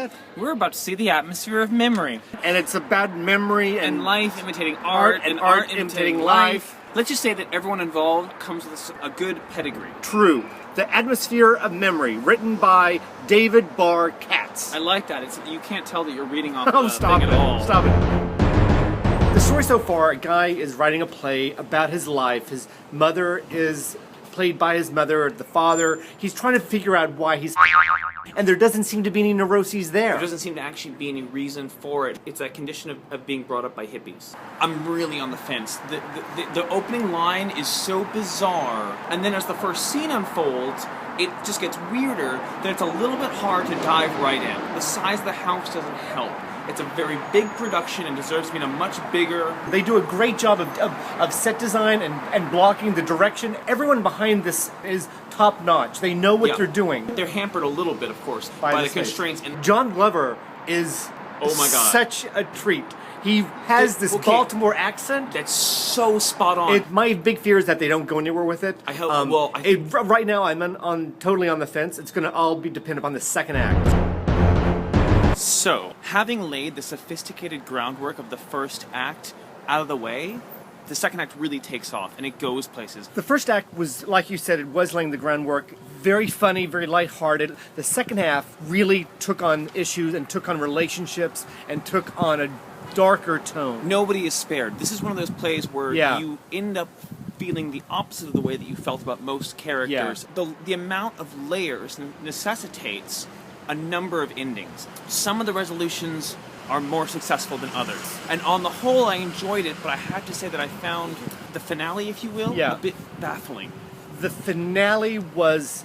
that? We're about to see The Atmosphere of Memory. And it's about memory And life imitating art, and art imitating life. Let's just say that everyone involved comes with a good pedigree. True. The Atmosphere of Memory, written by David Barr Katz. I like that. You can't tell that you're reading off Oh, the stop thing it. at all. Stop it. The story so far, a guy is writing a play about his life. His mother is played by his mother, the father. He's trying to figure out why he's and there doesn't seem to be any neuroses there. There doesn't seem to actually be any reason for it. It's that condition of being brought up by hippies. I'm really on the fence. The opening line is so bizarre, and then as the first scene unfolds, it just gets weirder that it's a little bit hard to dive right in. The size of the house doesn't help. It's a very big production and deserves to be in a much bigger... They do a great job of set design and blocking the direction. Everyone behind this is top-notch. They know what they're doing. They're hampered a little bit, of course, by the constraints. And John Glover is such a treat. He has this Baltimore accent. That's so spot on. My big fear is that they don't go anywhere with it. I hope. Right now, I'm totally on the fence. It's going to all be dependent upon the second act. So, having laid the sophisticated groundwork of the first act out of the way, the second act really takes off, and it goes places. The first act was, like you said, it was laying the groundwork. Very funny, very lighthearted. The second half really took on issues and took on relationships and took on a darker tone. Nobody is spared. This is one of those plays where you end up feeling the opposite of the way that you felt about most characters. The amount of layers necessitates a number of endings. Some of the resolutions are more successful than others. And on the whole, I enjoyed it, but I have to say that I found the finale, if you will, a bit baffling. The finale was...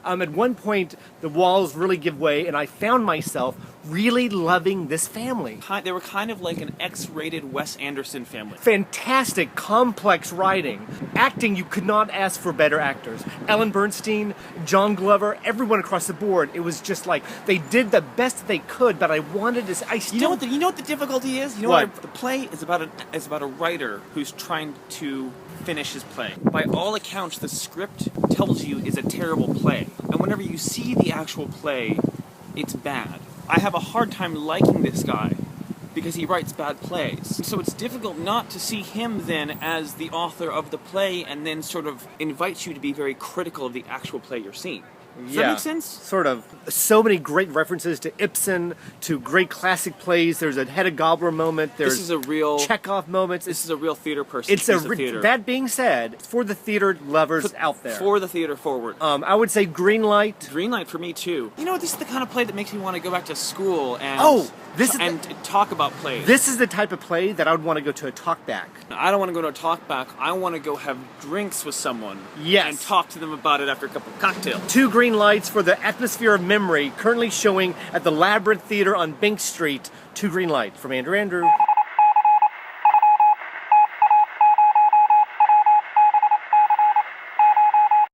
at one point, the walls really give way, and I found myself really loving this family. They were kind of like an X-rated Wes Anderson family. Fantastic, complex writing. Acting, you could not ask for better actors. Ellen Bernstein, John Glover, everyone across the board. It was just like, they did the best they could, but I wanted to... You know what the difficulty is? You know what? The play is about a writer who's trying to finish his play. By all accounts, the script tells you is a terrible play. And whenever you see the actual play, it's bad. I have a hard time liking this guy because he writes bad plays. So it's difficult not to see him then as the author of the play and then sort of invites you to be very critical of the actual play you're seeing. Does that make sense? Sort of. So many great references to Ibsen, to great classic plays. There's a Hedda Gabler moment. There's Chekhov moments. This is a real theater person. Theater. That being said, for the theater lovers out there. For the theater forward. I would say green light. Green light for me too. You know what? This is the kind of play that makes me want to go back to school and talk about plays. This is the type of play that I would want to go to a talkback. I don't want to go to a talkback. I want to go have drinks with someone. Yes. And talk to them about it after a couple of cocktails. 2 green lights for the Atmosphere of Memory, currently showing at the Labyrinth Theater on Bank Street. 2 green lights from AndrewAndrew.